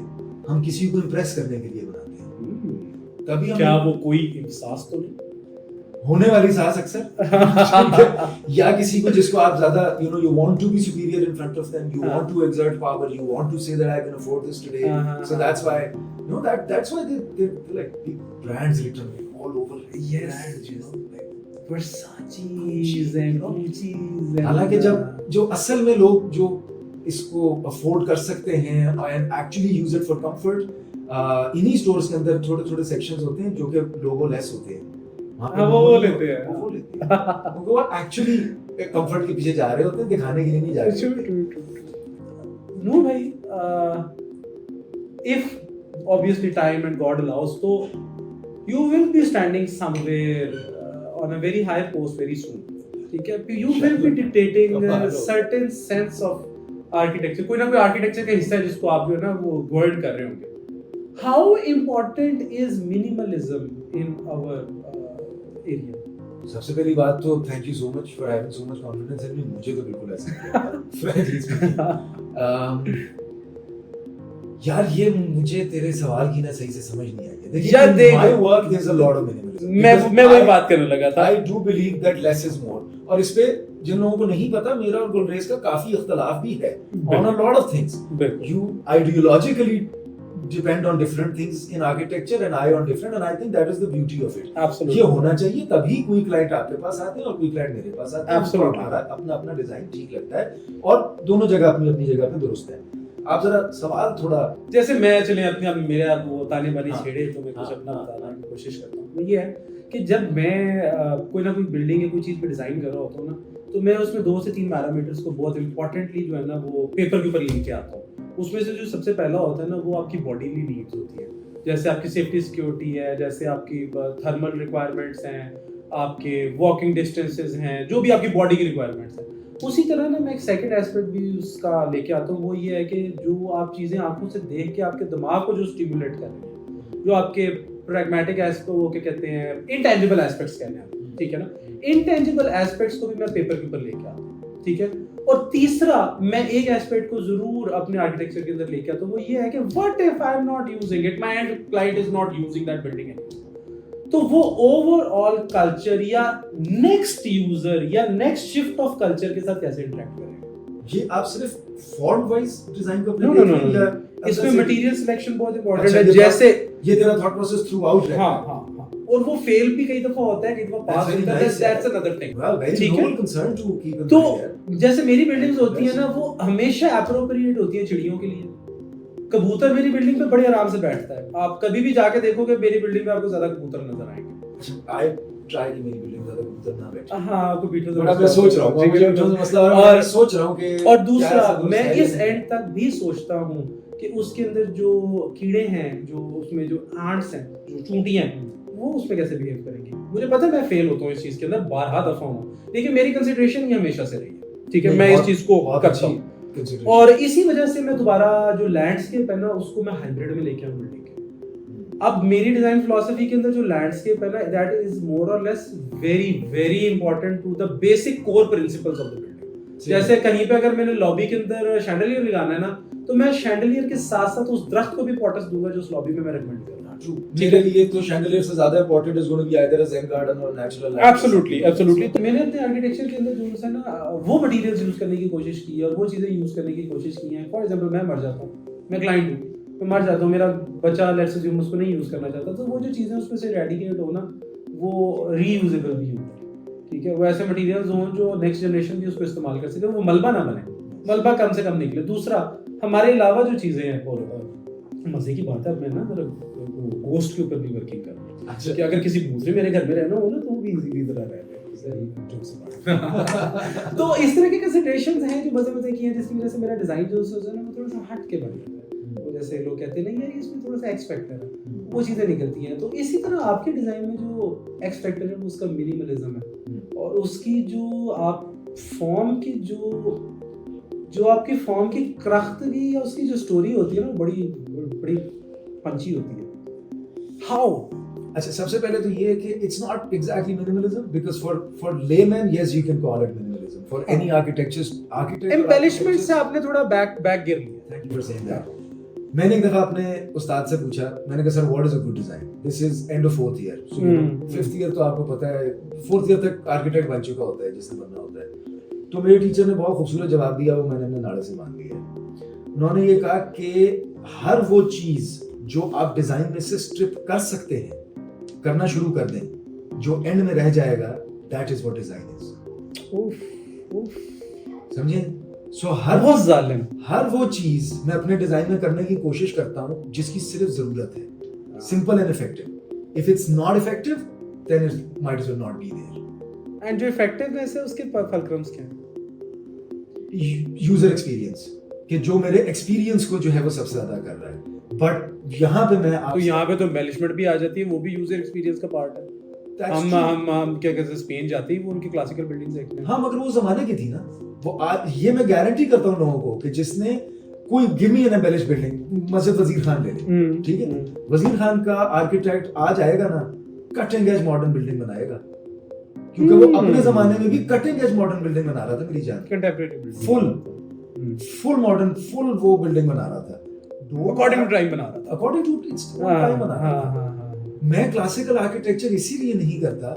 हम किसी को इम्प्रेस करने के लिए बनाते हैं। तभी हम क्या वो कोई एहसास तो नहीं होने वाली सास अक्सर या किसी को जिसको आप ज्यादा you want to be superior in front of them, you want to exert power, you want to say that I can afford this today, so that's why that's why they like big brands literally all over. Brands, you know, like Versace and Gucci। हालांकि जब जो असल में लोग जो इसको afford कर सकते हैं and actually use it for comfort, इन्हीं स्टोर्स के अंदर छोटे-छोटे सेक्शंस होते हैं जो कि लोगो लेस होते हैं, वो लेते हैं, क्योंकि वो एक्चुअली कंफर्ट के पीछे जा रहे होते हैं, दिखाने के लिए नहीं जा रहे। नो भाई, if obviously time and God allows तो you will be standing somewhere on a very high post very soon, ठीक है? You will be dictating certain sense of architecture, कोई ना कोई आर्किटेक्चर का हिस्सा है जिसको आप जो है ना वो वर्ड कर रहे होंगे। How important is minimalism in our area? सबसे पहली बात तो thank you so much for having so much confidence in me, मुझे तो बिल्कुल ऐसा फ्रैंकली स्पीकिंग। यार ये मुझे तेरे सवाल की ना सही से समझ नहीं आई है। देखिए my work there is a lot of minimalism, मैं वही बात करने लगा था। I do believe that less is more, और इस पे जिन लोगों को नहीं पता, मेरा और गुलरेज का काफी इख्तलाफ भी है on a lot of things. You ideologically depend on different things in architecture and I on different, and I think that is the beauty of it. Absolutely. ये होना चाहिए, तभी कोई क्लाइंट आपके पास आते हैं और कोई क्लाइंट मेरे पास आते हैं। Absolutely. हमारा अपना अपना डिजाइन ठीक लगता है और दोनों जगह अपनी अपनी जगह पे दुरुस्त है। आप जरा सवाल थोड़ा, जैसे मैं चले अपने मेरे आप वो ताने बाने छेड़े तो मैं कुछ अपना बताने की कोशिश करता हूँ। ये है कि जब मैं कोई ना कोई बिल्डिंग या कोई चीज़ पे डिजाइन कर रहा होता हूँ ना, तो मैं उसमें 2 से 3 पैरामीटर्स को बहुत इंपॉर्टेंटली जो है ना वो पेपर के ऊपर लेके आता हूँ। उसमें से जो सबसे पहला होता है ना वो आपकी बॉडीली नीड्स होती है, जैसे आपकी सेफ्टी सिक्योरिटी है, जैसे आपकी थर्मल रिक्वायरमेंट्स हैं, आपके वॉकिंग डिस्टेंसेस हैं, जो भी आपकी बॉडी की रिक्वायरमेंट्स हैं। उसी तरह ना मैं एक सेकंड एस्पेक्ट भी उसका लेके आता हूँ, वो ये है कि जो आप चीज़ें आंखों से देख के आपके दिमाग को जो स्टिमुलेट कर रही हैं, जो आपके प्रैग्मेटिक एस्पेक्ट, वो क्या कहते हैं, इंटेंजिबल एस्पेक्ट्स कहते हैं, ठीक है ना? इंटेंजिबल एस्पेक्ट्स को भी मैं पेपर के ऊपर लेके आता हूँ, ठीक है? और तीसरा मैं एक एस्पेक्ट को जरूर अपने आर्किटेक्चर के अंदर लेके आता हूँ, वो ये है कि what if I am not using it, my and client is not using that building anymore, तो वो ओवरऑल कल्चर या नेक्स्ट यूजर या नेक्स्ट शिफ्ट ऑफ कल्चर के साथ कैसे इंटरेक्ट करेंगे। ये आप सिर्फ फॉर्म वाइज डिजाइन को नो इसमें मटेरियल सिलेक्शन बहुत इंपॉर्टेंट है, जैसे ये तेरा थॉट प्रोसेस थ्रू आउट है। हाँ, और वो फेल भी कई दफा होता है, कई दफा पास होता है, दैट्स अनदर थिंग, ठीक है? तो जैसे मेरी बिल्डिंग्स होती है ना, वो हमेशा एप्रोप्रिएट होती है चिड़ियों के लिए। कबूतर मेरी बिल्डिंग पे बड़े आराम से बैठता है, आप कभी भी जाके देखोगे मेरी बिल्डिंग में आपको ज्यादा कबूतर नजर आएंगे। आई ट्राई कि मेरी बिल्डिंग ज्यादा कबूतर ना बैठे। हां, आपको बीटल बड़ा मैं सोच रहा हूं, मुझे जो मसला है और सोच रहा हूं कि, और दूसरा मैं इस एंड तक भी सोचता हूं कि उसके अंदर जो कीड़े हैं, जो उसमें जो एंट्स हैं, जो चूंटियां हैं, वो उसमें कैसे बिहेव करेंगे। मुझे पता है मैं फेल होता हूँ इस चीज के अंदर, बारहा दफा हूँ, लेकिन मेरी कंसिडरेशन ये हमेशा से रही है, ठीक है? मैं इस चीज को करता हूँ, और इसी वजह से मैं दोबारा जो लैंडस्केप है ना उसको मैं हाइब्रिड में लेके आऊँ बिल्डिंग के। अब मेरी डिजाइन फिलॉसफी के अंदर जो लैंडस्केप है ना, दैट इज मोर और less very very important to the basic core principles of the building. जैसे कहीं पे अगर मैंने लॉबी के अंदर शैंडलियर लगाना है ना, तो मैं शैंडलियर के साथ साथ उस दरख्त को भी पॉटस दूंगा जो उस लॉबी में मैं रेकमेंड कर रहा हूँ। True. मेरे लिए तो chandelier से ज़्यादा important is going to be either a Zen garden or a natural light. Absolutely तो मैंने अपने आर्किटेक्चर के अंदर जो है ना वो मटेरियल्स यूज करने की कोशिश की है और वो चीज़ें यूज करने की कोशिश की हैं. फॉर एग्जांपल मैं मर जाता हूँ, मैं क्लाइंट हूँ, मैं मर जाता हूँ, मेरा बच्चा लेट्स अज्यूम उसको नहीं यूज करना चाहता, तो वो जो चीज़ें उसमें से रेडिकेट हो ना वो रीयूजेबल भी हो. ठीक है, वो ऐसे मटेरियल्स हों जो नेक्स्ट जनरेशन भी उसको इस्तेमाल कर सके, वो मलबा ना बने, मलबा कम से कम निकले. दूसरा, हमारे अलावा जो चीज़ें हैं, और मजे की बात है, मैं ना गोस्ट के ऊपर भी वर्किंग कर रहा हूँ. अच्छा, कि अगर किसी दूसरे मेरे घर में रहना हो ना तो वो भी इजीली तरह रह तो इस तरह के कंसिडरेशंस हैं जो मजे की हैं, जिसकी वजह से मेरा डिजाइन जो है ना वो थोड़ा सा हट के बन जाता है. वो जैसे लोग कहते हैं ना यार इसमें थोड़ा सा एक्स फैक्टर है, वो चीज़ें निकलती हैं. तो इसी तरह आपके डिज़ाइन में जो एक्स फैक्टर है वो उसका मिनिमलिज्म है, और उसकी जो आप फॉर्म की जो आपकी फॉर्म की करख्तगी या उसकी जो स्टोरी होती है ना बड़ी बड़ी पंची होती है. हाउ? अच्छा, सबसे पहले तो ये है कि it's not exactly minimalism because for layman yes you can call it minimalism. For any architect embellishment से आपने थोड़ा बैक गिर लिया. Thank you for saying that. मैंने एक दफा अपने उस्ताद से पूछा, मैंने कहा sir what is a good design, this is end of 4th year. So 5th year तो आपको पता है 4th ईयर तक आर्किटेक्ट बन चुका होता है जिसने बनना होता है. तो मेरे टीचर ने बहुत खूबसूरत जवाब दिया, वो मैंने अपने नाड़े से मान लिया. उन्होंने ये कहा कि हर वो चीज जो आप डिजाइन में से स्ट्रिप कर सकते हैं करना शुरू कर दें, जो एंड में रह जाएगा that is what design is. समझे? सो हर वो चीज मैं अपने डिजाइन में करने की कोशिश करता हूं जिसकी सिर्फ जरूरत है, simple and effective. If it's not effective then it might as well not be there. And जो इफेक्टिवनेस है उसके फलक्रम्स क्या हैं? यूजर एक्सपीरियंस, कि जो मेरे एक्सपीरियंस को जो है वो सबसे ज्यादा कर रहा है. बट यहाँ पे मैं तो यहाँ पे तो एम्बेलिशमेंट भी आ जाती है, वो भी यूजर एक्सपीरियंस का पार्ट है. हम क्या कहते हैं, स्पेन जाते ही वो उनकी क्लासिकल बिल्डिंग्स देखते हैं. हाँ, मगर वो जमाने की थी ना वो. ये मैं गारंटी करता हूँ लोगों को कि जिसने कोई give me an embellish building, Masjid Wazir Khan ले ले, ठीक है, वजीर खान का आर्किटेक्ट आज आएगा ना कटिंग एज मॉडर्न बिल्डिंग बनाएगा, क्योंकि वो अपने जमाने में भी कटिंग एज मॉडर्न बिल्डिंग बना रहा था. मेरी जान contemporary building, full modern, full वो बिल्डिंग बना रहा था, अकॉर्डिंग टू टाइम बना रहा था, अकॉर्डिंग टू इट्स टाइम बना रहा था. मैं क्लासिकल आर्किटेक्चर इसीलिए नहीं करता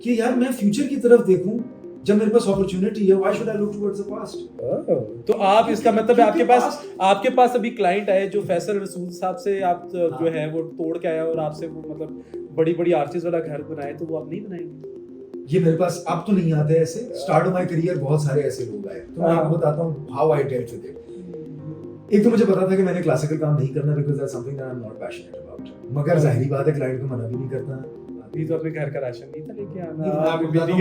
कि यार मैं फ्यूचर की तरफ देखूं. जब मेरे पास अपॉर्चुनिटी है, why should I look towards the past? तो आप, इसका मतलब है आपके पास अभी क्लाइंट आए जो फैसल रसूल साहब से आप जो है वो तोड़ के आया और आपसे वो मतलब बड़ी आर्चेस वाला घर बनाए, तो वो आप नहीं बनाएंगे? ये मेरे पास अब तो नहीं आते ऐसे. स्टार्ट ऑफ माय करियर बहुत सारे ऐसे लोग आए, तो मैं आपको बताता हूँ how I dealt with it. एक तो मुझे पता था कि मैंने क्लासिकल काम नहीं करना because that's something that I am not passionate about. मगर जाहिर बात है क्लाइंट को मना भी नहीं करता. अभी तो अपने घर का राशन नहीं था लेके आना, आप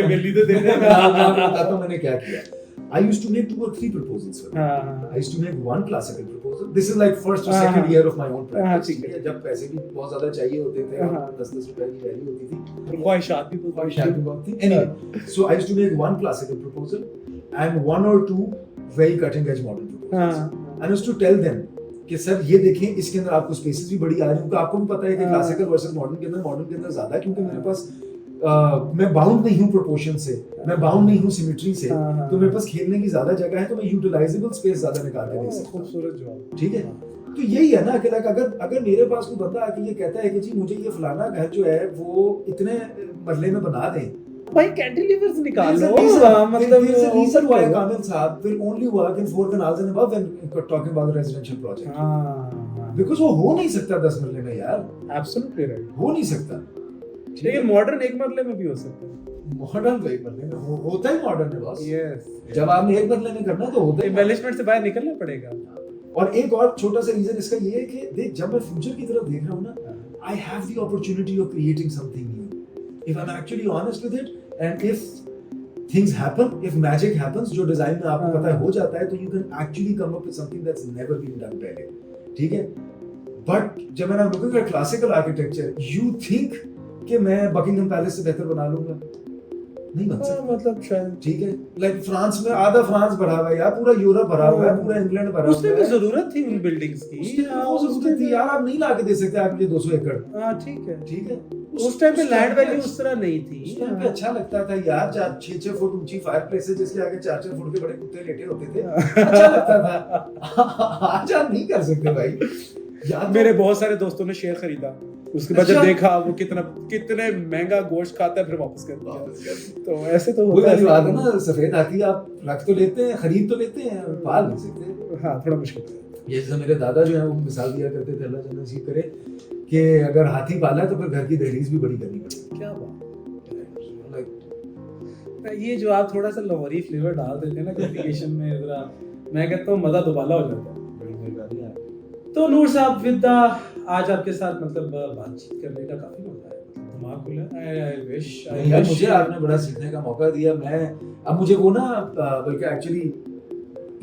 बिल्ली तो दे देना. मैं बताता हूं मैंने क्या किया. I used to make 2 or 3 proposals for them. I used to make one classical proposal. This is like first or second year of my own practice. ठीक है, जब पैसे भी बहुत ज्यादा चाहिए होते थे, 10-10 रुपए की वैल्यू होती थी, ख्वाहिशात भी बहुत थी. Anyway, so I used to make one classical proposal and 1 or 2 very cutting edge modern proposals. I used to tell them कि सर ये देखें, इसके अंदर आपको स्पेसेस भी बड़ी आ रही हैं. आपको भी पता है कि क्लासिकल वर्सेस मॉडर्न के अंदर ज्यादा है, क्योंकि मेरे पास मैं बाउंड नहीं हूँ प्रोपोर्शन से, मैं बाउंड नहीं हूँ सिमेट्री से, तो मेरे पास खेलने की ज्यादा जगह है, तो मैं यूटिलाइजेबल स्पेस ज्यादा निकाल के दे सकता हूँ. खूबसूरत जवाब. ठीक है, तो यही है ना कि अगर मेरे पास कोई बंदा आके ये कहता है कि जी मुझे ये फलाना घर जो है वो इतने मरले में बना दें, भाई कैंटिलीवर्स निकाल लो. मतलब there's a reason why Kamil साहब will only work in 4 canals and above when talking about a residential project. Because वो हो नहीं सकता 10 मरले में यार. Absolutely right. हो नहीं सकता. लेकिन मॉडर्न एक मरले में भी हो सकता है. मॉडर्न तो एक मरले में होता ही मॉडर्न है बॉस. यस, जब आपने एक मरले में करना तो होता है. एम्बेलिशमेंट से बाहर निकलना पड़ेगा. और एक और छोटा सा रीजन इसका ये है कि देख, जब मैं फ्यूचर की तरफ देख रहा हूँ ना, I have the opportunity of creating something new. If I'm actually honest with it, and if things happen, if magic happens, जो डिजाइन में आपको पता है हो जाता है, तो you can actually come up with something that's never been done पहले. ठीक है, बट जब मैं looking at classical architecture, you think कि मैं बकिंगम पैलेस से बेहतर बना लूंगा? नहीं बन सकता. मतलब शायद. ठीक है, लाइक फ्रांस में आधा फ्रांस भरा हुआ है यार, पूरा यूरोप भरा हुआ है, पूरा इंग्लैंड भरा हुआ है. उसमें भी जरूरत थी उन बिल्डिंग्स की. जरूरत थी यार, आप नहीं ला के दे सकते आपके 200 एकड़. हाँ ठीक है, ठीक है. उस टाइम पे लैंड वैल्यू उस तरह नहीं थी. उस टाइम पे अच्छा लगता था यार, 6-6 फुट ऊंची फायर प्लेस है जिसके आगे 4-4 फुट के बड़े कुत्ते लेटे होते थे. अच्छा लगता था. आज आप नहीं कर सकते भाई. मेरे बहुत सारे दोस्तों ने शेयर खरीदा उसके बाद जब देखा वो कितने महंगा गोश्त खाता है फिर वापस कर दिया। तो ऐसे तो होता है। बात है ना, सफेद हाथी आप रख तो लेते हैं, खरीद तो लेते हैं, पाल नहीं सकते। हाँ थोड़ा मुश्किल है। ये जैसे मेरे दादा जो है वो मिसाल दिया करते थे, अल्लाह जन्नत नसीब करे, कि अगर हाथी पाला है तो फिर घर की दहलीज भी बड़ी करनी पड़ेगी। क्या बात, ये जो आप थोड़ा सा लाहौरी फ्लेवर डाल देते हैं ना कम्युनिकेशन में, जरा मैं कहता हूँ मजा दोबारा हो जाता है। तो नूर साहब विद आज आपके साथ मतलब बातचीत करने का काफी मजा है, दिमाग खुला। आई विश मुझे आपने बड़ा सीखने का मौका दिया। मैं अब मुझे वो ना बल्कि actually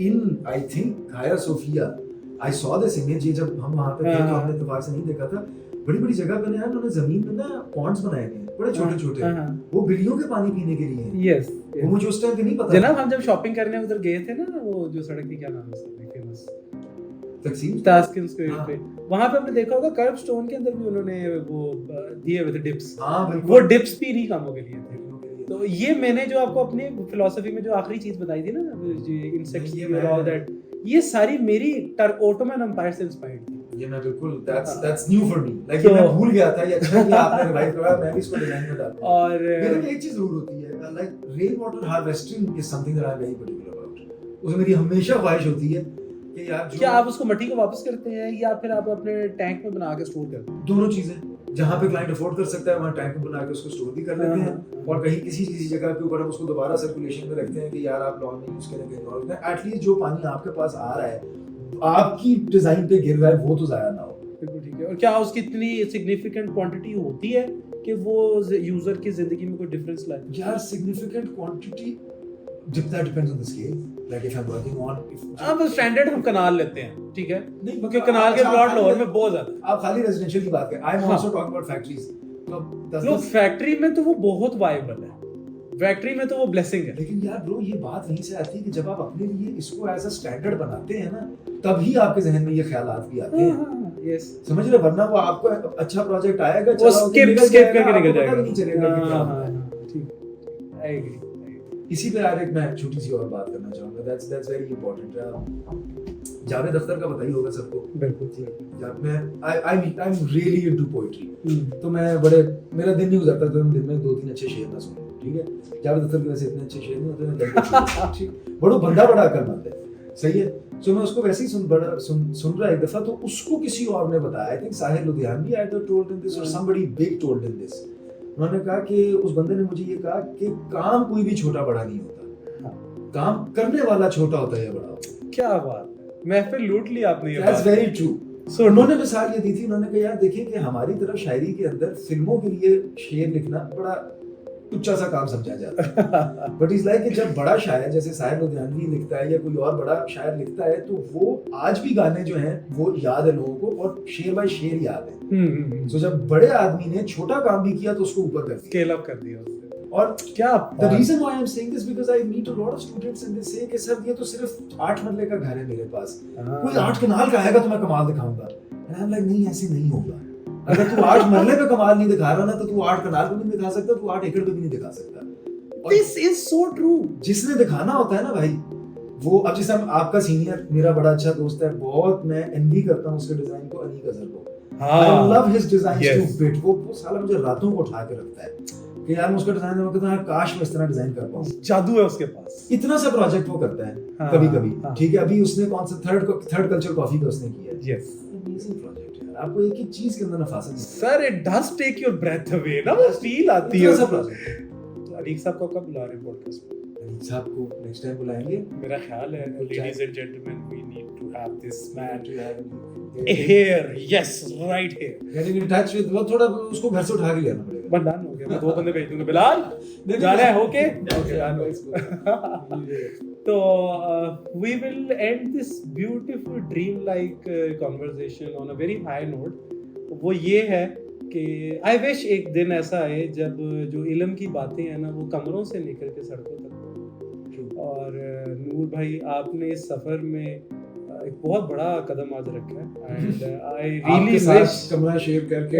in I think Hagia Sophia I saw this image, ये जब हम वहाँ पे थे तो हमने इत्तेफाक से नहीं देखा था। बड़ी बड़ी जगह पे ना उन्होंने जमीन में ना पॉन्ड्स बनाए हैं बड़े छोटे छोटे, वो बिल्लियों के पानी पीने के लिए हैं। यस, वो मुझे उस टाइम पे नहीं पता जनाब। हम जब शॉपिंग करने उधर गए थे ना, वो जो सड़क की क्या नाम है उसका फेमस तकसीम तास्किन स्क्वायर पे, वहां पे आपने देखा होगा कर्व स्टोन के अंदर भी उन्होंने वो दिए हुए थे डिप्स। हाँ बिल्कुल, वो डिप्स भी इन्हीं कामों के लिए थे। तो ये मैंने जो आपको अपनी फिलॉसफी में जो आखिरी चीज बताई थी ना, इंसेक्ट्स और ऑल दैट, ये सारी मेरी ऑटोमन एम्पायर से इंस्पायर्ड थी। ये मैं बिल्कुल that's new for me, like मैं भूल गया था। ये अच्छा किया आपने रिवाइव कराया, मैं भी इसको डिजाइन में डालूंगा। और मेरे में एक चीज जरूर होती है, like rain water harvesting is something that I am very particular about. उसमें मेरी हमेशा ख्वाहिश होती है कि यार जो, क्या आप उसको मट्टी को वापस करते हैं या फिर आप अपने टैंक में बना के स्टोर करते हैं? दोनों चीजें, जहाँ पे क्लाइंट अफोर्ड कर सकता है वहाँ टैंक में बना के उसको स्टोर भी कर लेते हैं, और कहीं किसी जगह के ऊपर हम उसको दोबारा सर्कुलेशन में रखते हैं कि यार आप लॉन में यूज करें कहीं और। एटलीस्ट जो पानी आपके पास आ रहा है, आपकी डिजाइन पे गिर रहा है, वो तो जाया ना हो। बिल्कुल ठीक है। और क्या उसकी इतनी सिग्निफिकेंट क्वांटिटी होती है कि वो यूजर की जिंदगी में कोई डिफरेंस लाए? यार significant quantity that depends on the scale, like if I'm working on अब स्टैंडर्ड हम कनाल लेते हैं, ठीक है, नहीं क्योंकि कनाल के प्लॉट लाहौर में बहुत ज्यादा। आप खाली रेजिडेंशियल की बात करें, I am also talking about factories. तो फैक्ट्री में तो वो बहुत वायबल है, फैक्ट्री में तो वो ब्लेसिंग है। लेकिन यार ब्रो, ये बात वहीं से आती है कि जब आप अपने लिए इसको एज अ स्टैंडर्ड बनाते हैं ना, तभी आपके जहन में ये ख्यालात भी आते हैं। यस, समझ रहे, वरना वो आपको अच्छा प्रोजेक्ट आएगा, वो स्किप करके निकल जाएगा, नहीं चलेगा। ठीक, आई एग्री। इसी पे यार एक मैं छोटी सी और बात करना चाहूंगा, that's very important. Javed Akhtar का बताइए होगा सबको। बिल्कुल। जब मैं I am really into poetry, तो मैं मेरा दिन नहीं गुजरता तो दिन में 2-3 अच्छे शेर ना सुनूं, ठीक है। जावेद अख्तर के वैसे इतने अच्छे शेर नहीं होते, ठीक, बड़ा बंदा बड़ा अक्लमंद है, सही है। तो मैं उसको वैसे ही सुन रहा एक दफा, तो उसको किसी और ने बताया, I think Sahir Ludhianvi either told in this और somebody big told in this. उन्होंने कहा कि उस बंदे ने मुझे ये कहा कि काम कोई भी छोटा बड़ा नहीं होता, काम करने वाला छोटा होता है या बड़ा होता है। क्या बात है, महफिल लूट ली आपने ये बात। That's very true. सो उन्होंने मिसाल ये दी थी, उन्होंने कहा यार देखिए कि हमारी तरफ शायरी के अंदर फिल्मों के लिए शेर लिखना बड़ा तुच्चा सा काम समझा जाता है, बट इज लाइक कि जब बड़ा शायर जैसे साहिर लुधियानवी लिखता है या कोई और बड़ा शायर लिखता है, तो वो आज भी गाने जो हैं वो याद है लोगों को, और शेर बाय शेर याद है। सो जब बड़े आदमी ने छोटा काम भी किया तो उसको ऊपर कर दिया, स्केल अप कर दिया उसने। और क्या the reason why I'm saying this because I meet a lot of students and they say कि सर ये तो सिर्फ 8 मरले का घर है मेरे पास, कोई 8 कनाल का आएगा तो मैं कमाल दिखाऊंगा। and I'm like नहीं, ऐसे नहीं होगा। अगर तू 8 मरले पे कमाल नहीं दिखा रहा ना, तो तू 8 कनाल पे भी नहीं दिखा सकता, तू 8 एकड़ पे भी नहीं दिखा सकता। This is so true। जिसने दिखाना होता है ना भाई, वो अब जैसे आपका सीनियर मेरा बड़ा अच्छा दोस्त है, बहुत मैं एनवी करता हूँ उसके डिजाइन को, अनीक अजहर को। I love his designs to bit। वो साला मुझे रातों को उठा के रखता है कि यार मैं उसका डिजाइन में कहता हूं काश मैं इस तरह डिजाइन कर पाऊं। जादू है उसके पास, इतना सा प्रोजेक्ट वो करता है कभी कभी। ठीक है, अभी उसने कौन सा थर्ड कल्चर कॉफी का उसने किया है। यस, अमेजिंग प्रोजेक्ट है यार, आपको एक ही चीज के अंदर नफासत है sir, it does take your breath away ना, वो फील आती है। ऐसा प्रोजेक्ट अलीक साहब को कब बुला रहे हैं पॉडकास्ट पे? अलीक साहब को नेक्स्ट टाइम बुलाएंगे मेरा ख्याल है। Ladies and gentleman, we need to have this man to have here, yes, right here, getting in touch with. वो थोड़ा उसको घर से उठा के लेना पड़ेगा। बंदान हो गया, मैं 2 बंदे भेज दूंगा। बिलाल जाना है? ओके, तो we will end this beautiful dream like conversation on a very high note। वो ये है कि आई विश एक दिन ऐसा आए जब जो इल्म की बातें हैं ना, वो कमरों से निकल के सड़कों तक पहुंचे। और नूर भाई, आपने इस सफर में एक बहुत बड़ा कदम आज रखा है, एंड आई रियली विश कमरा शेयर करके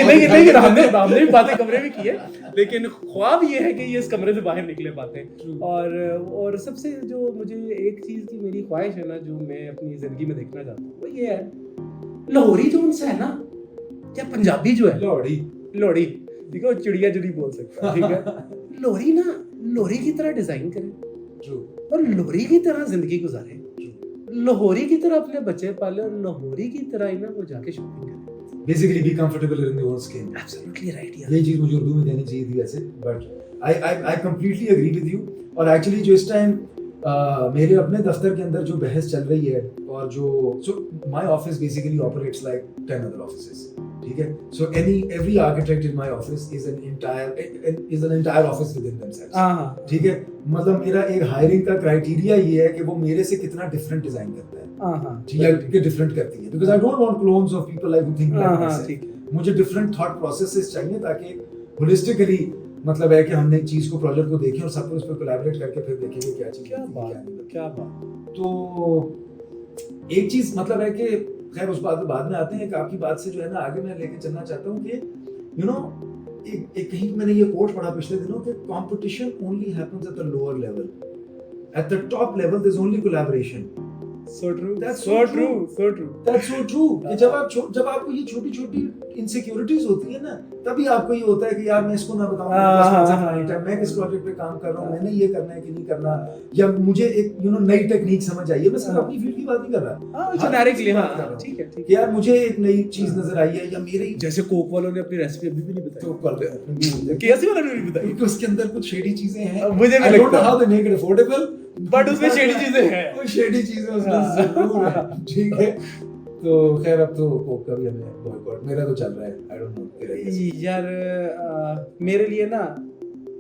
नहीं, हमने भी बातें कमरे में की है, लेकिन ख्वाब ये है कि ये इस कमरे से बाहर निकले बातें। और सबसे जो मुझे एक चीज की मेरी ख्वाहिश है ना, जो मैं अपनी जिंदगी में देखना चाहता हूँ, वो ये है लाहौरी जो उनसे है ना, क्या पंजाबी जो है लोहड़ी लोहड़ी, ठीक है, वो चिड़िया जो नहीं बोल सकता, ठीक है, लोहड़ी ना लोहड़ी की तरह डिजाइन करें ट्रू और लोहड़ी की तरह जिंदगी गुजारे, लाहौरी की तरह अपने बच्चे पाले और लाहौरी की तरह ही ना वो जाके शॉपिंग करें। Basically be comfortable in your skin. Absolutely right यार, ये चीज मुझे उर्दू में कहनी चाहिए थी वैसे, but I completely agree with you. और एक्चुअली जो इस टाइम मेरे अपने दफ्तर के अंदर जो बहस चल रही है और जो my office basically operates like 10 other offices, ठीक है, so every architect in my office is an entire office with in themselves. हाँ ठीक है, मतलब मेरा एक हायरिंग का क्राइटेरिया ये है कि वो मेरे से कितना डिफरेंट डिजाइन करता है, हाँ ठीक है, कि डिफरेंट करती है, because I don't want clones of people like who think like हाँ माइसेल्फ। ठीक है, मुझे डिफरेंट थॉट प्रोसेसेस चाहिए ताकि होलिस्टिकली मतलब है कि हमने एक चीज को प्रोजेक्ट को देखें और सब उस पर कोलैबोरेट करके फिर देखेंगे क्या चीज क्या बनती है, बात क्या नहीं बनती। क्या बात। तो एक चीज मतलब है कि खैर उस बात बाद में आते हैं कि आपकी बात से जो है ना आगे मैं लेके चलना चाहता हूँ कि यू नो एक कहीं मैंने ये कोट पढ़ा पिछले दिनों कि competition only happens at the lower level, at the top level there is only collaboration. So true, That's so so true, true. so true. That's so true कि जब आपको ये छोटी-छोटी इनसिक्योरिटीज होती है ना, तभी आपको ये होता है कि यार मैं इसको ना बताऊं, मैं किस प्रोजेक्ट पे काम कर रहा हूँ, मैंने ये करना है कि नहीं करना, या मुझे एक नई टेक्निक समझ आई है। मैं सिर्फ अपनी फील्ड की बात नहीं कर रहा, हाँ जेनेरिकली, बात कर रहा हाँ हूँ। ठीक है ठीक कि यार मुझे एक नई चीज नजर आई है, या मेरे जैसे कोक वालों ने अपनी रेसिपी अभी भी नहीं बताई, तो कल केएफसी वालों ने भी बताई, क्योंकि उसके अंदर कुछ शेडी चीजें हैं, मुझे भी I don't know लगता है। how they make it affordable, but उसमें शेडी चीजें हैं। कोई शेडी चीजें उसमें जरूर है, ठीक है। तो खैर अब तो कोक का भी हमें बॉयकॉट मेरा तो चल रहा है, आई डोंट नो तेरा कैसे। यार मेरे लिए ना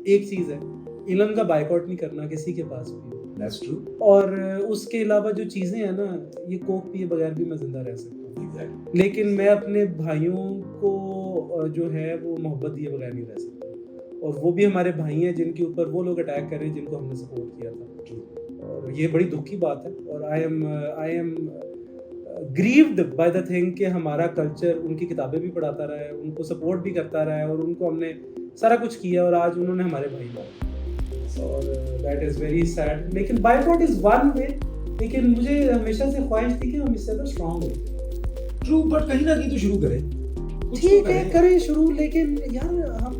एक चीज है, इल्म का बायकॉट नहीं करना किसी के पास भी, दैट्स ट्रू। और उसके अलावा जो चीजें हैं ना, ये कोक पिए बगैर भी मैं जिंदा रह सकता हूँ, एग्जैक्टली। लेकिन मैं अपने भाइयों को जो है वो मोहब्बत दिए बगैर नहीं रह सकता, और वो भी हमारे भाई हैं जिनके ऊपर वो लोग अटैक करें जिनको हमने सपोर्ट किया था, और ये बड़ी दुख की बात है। और I am grieved by the thing कि हमारा कल्चर उनकी किताबें भी पढ़ाता रहा है, उनको सपोर्ट भी करता रहा है, और उनको हमने सारा कुछ किया, और आज उन्होंने हमारे भाई मारे, और दैट इज़ वेरी सैड। लेकिन बायकॉट इज़ वन वे, लेकिन मुझे हमेशा से ख्वाहिश थी कि हम इससे ज़्यादा स्ट्रॉन्ग हो। ट्रू, बट कहीं ना कहीं तो शुरू करें, कुछ तो ठीक है करें शुरू, लेकिन यार हम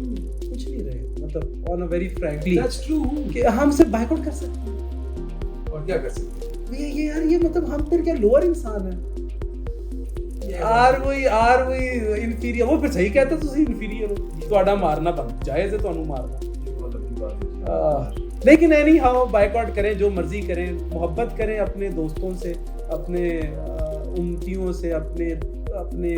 कुछ नहीं रहे, मतलब on a very frankly that's true कि हम सिर्फ बायकॉट कर सकते हैं, और क्या कर सकते हैं। ये यार ये मतलब हम फिर क्या लोअर इंसान है, आर वही इनफीरियर, वो फिर सही कहते ਤੁਸੀਂ ਇਨਫੀਰੀਅਰ ਹੋ, ਤੁਹਾਡਾ ਮਾਰਨਾ ਬੰਦ ਜਾਇਜ਼ ਹੈ ਤੁਹਾਨੂੰ मारना। लेकिन एनी हाउ बायकॉट करें, जो मर्जी करें, मोहब्बत करें अपने दोस्तों से, अपने उम्मतियों से, अपने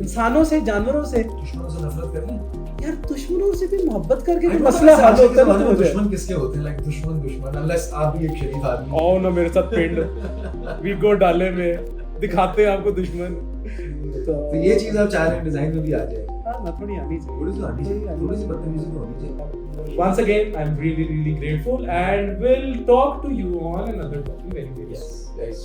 इंसानों से, जानवरों से। दुश्मनों से नफरत कर लें यार दुश्मनों से भी मोहब्बत करके कोई मसला हल होता है ना। दुश्मन किसके होते हैं, लाइक दुश्मन अनलेस आप भी एक शरीफ आदमी आओ ना मेरे साथ पिंड वी गो डाले में दिखाते हैं आपको दुश्मन। तो ये चीज आप चाह रहे हैं डिजाइन में भी आ जाए, हाँ ना थोड़ी आनी चाहिए, थोड़ी सी आनी चाहिए, थोड़ी सी बदतमीजी तो होनी चाहिए। Once again, I'm really grateful, and we'll talk to you on another topic very soon. Yes.